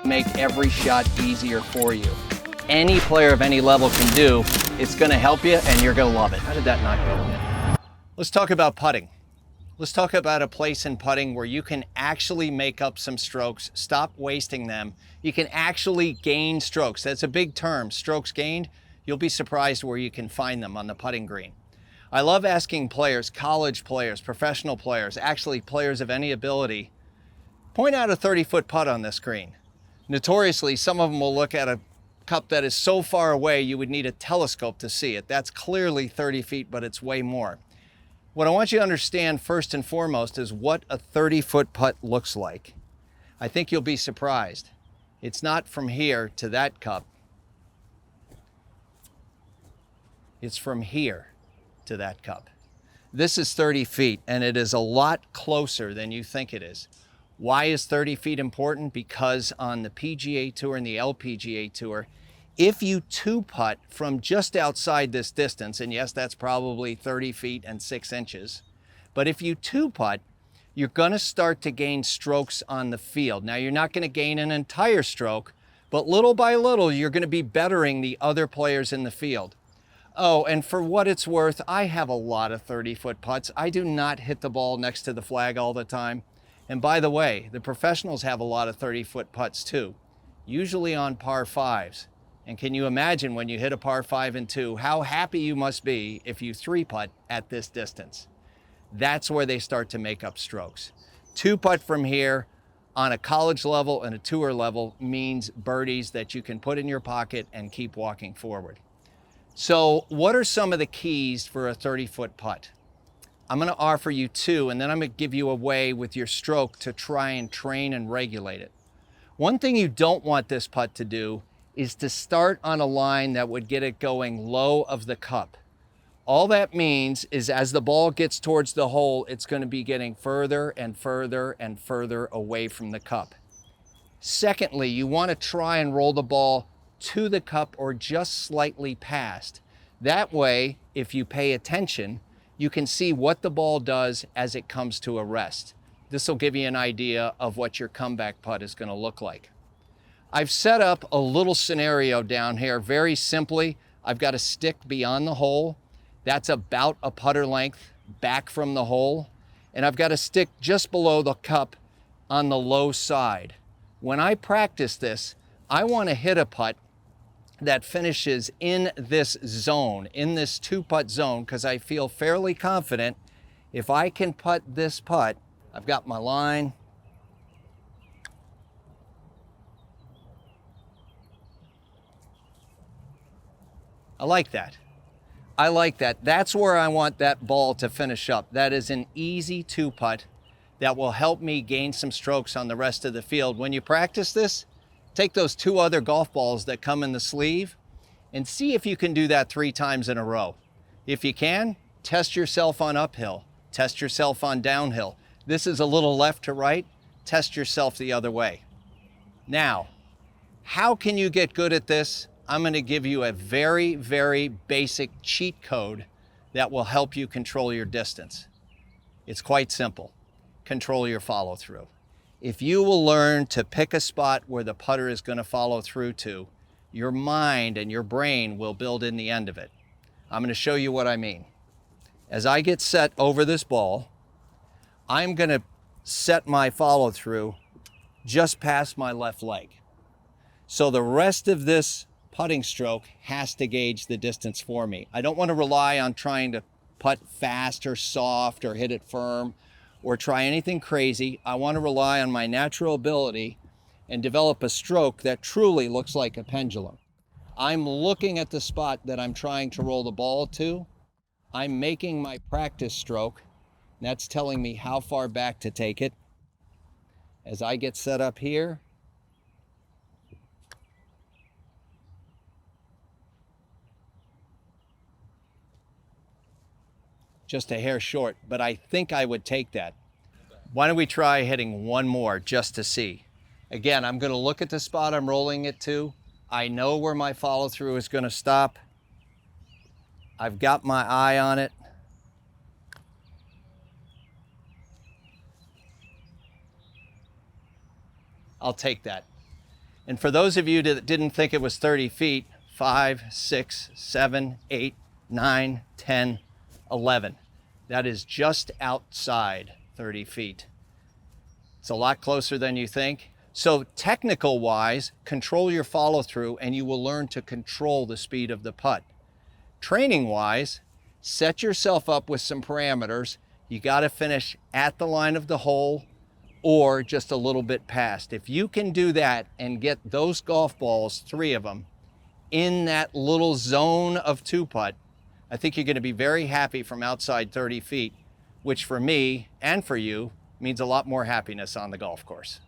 make every shot easier for you. Any player of any level can do. It's going to help you, and you're going to love it. How did that not go in? Let's talk about putting. Let's talk about a place in putting where you can actually make up some strokes, stop wasting them. You can actually gain strokes. That's a big term, strokes gained. You'll be surprised where you can find them on the putting green. I love asking players, college players, professional players, actually players of any ability, point out a 30-foot putt on this green. Notoriously, some of them will look at a cup that is so far away you would need a telescope to see it. That's clearly 30 feet, but it's way more. What I want you to understand first and foremost is what a 30-foot putt looks like. I think you'll be surprised. It's not from here to that cup. It's from here to that cup. This is 30 feet, and it is a lot closer than you think it is. Why is 30 feet important? Because on the PGA Tour and the LPGA Tour, if you two-putt from just outside this distance, and yes, that's probably 30 feet and 6 inches, but if you two-putt, you're going to start to gain strokes on the field. Now, you're not going to gain an entire stroke, but little by little, you're going to be bettering the other players in the field. Oh, and for what it's worth, I have a lot of 30-foot putts. I do not hit the ball next to the flag all the time. And by the way, the professionals have a lot of 30-foot putts too, usually on par fives. And can you imagine when you hit a par 5 and 2, how happy you must be if you 3-putt at this distance? That's where they start to make up strokes. 2-putt from here on a college level and a tour level means birdies that you can put in your pocket and keep walking forward. So what are some of the keys for a 30-foot putt? I'm going to offer you 2, and then I'm going to give you a way with your stroke to try and train and regulate it. One thing you don't want this putt to do is to start on a line that would get it going low of the cup. All that means is as the ball gets towards the hole, it's going to be getting further and further and further away from the cup. Secondly, you want to try and roll the ball to the cup or just slightly past. That way, if you pay attention, you can see what the ball does as it comes to a rest. This will give you an idea of what your comeback putt is going to look like. I've set up a little scenario down here very simply. I've got a stick beyond the hole. That's about a putter length back from the hole. And I've got a stick just below the cup on the low side. When I practice this, I want to hit a putt that finishes in this zone, in this 2-putt zone, because I feel fairly confident if I can putt this putt, I've got my line. I like that. I like that. That's where I want that ball to finish up. That is an easy 2-putt that will help me gain some strokes on the rest of the field. When you practice this, take those 2 other golf balls that come in the sleeve and see if you can do that 3 times in a row. If you can, test yourself on uphill, test yourself on downhill. This is a little left to right, test yourself the other way. Now, how can you get good at this? I'm going to give you a very, very basic cheat code that will help you control your distance. It's quite simple. Control your follow through. If you will learn to pick a spot where the putter is going to follow through to, your mind and your brain will build in the end of it. I'm going to show you what I mean. As I get set over this ball, I'm going to set my follow through just past my left leg. So the rest of this putting stroke has to gauge the distance for me. I don't want to rely on trying to putt fast or soft or hit it firm or try anything crazy. I want to rely on my natural ability and develop a stroke that truly looks like a pendulum. I'm looking at the spot that I'm trying to roll the ball to. I'm making my practice stroke. That's telling me how far back to take it. As I get set up here, just a hair short, but I think I would take that. Why don't we try hitting one more just to see? Again, I'm going to look at the spot I'm rolling it to. I know where my follow through is going to stop. I've got my eye on it. I'll take that. And for those of you that didn't think it was 30 feet, 5, 6, 7, 8, 9, 10, 11. That is just outside 30 feet. It's a lot closer than you think. So technical wise, control your follow through and you will learn to control the speed of the putt. Training wise, set yourself up with some parameters. You got to finish at the line of the hole or just a little bit past. If you can do that and get those golf balls, 3 of them, in that little zone of 2-putt, I think you're going to be very happy from outside 30 feet, which for me and for you means a lot more happiness on the golf course.